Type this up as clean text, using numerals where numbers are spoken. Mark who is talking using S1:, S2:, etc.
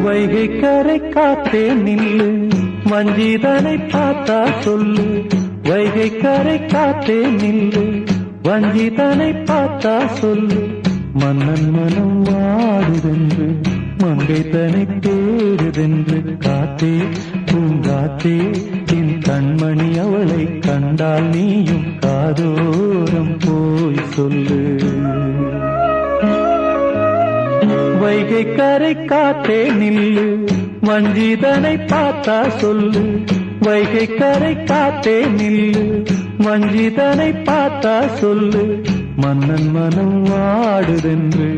S1: வைகை கரை காத்தே நில்லு, வஞ்சிதனை பார்த்தா சொல்லு. வைகை கரை காத்தே நில்லு, வஞ்சிதனை பார்த்தா சொல்லு. மன்னன் மனம் வாடுதென்று, மங்கை தனை தேடுதென்று. காத்தே பூங்காத்தே, என் கண்மணி அவளை கண்டால் நீயும் காதோரம் போய் சொல்லு. வைகை கரை காத்தே நில்லு, வஞ்சிதனை பார்த்தா சொல்லு. வைகை கரை காத்தே நில்லு, வஞ்சிதனை பார்த்தா சொல்லு. மன்னன் மனம் வாடுதென்று,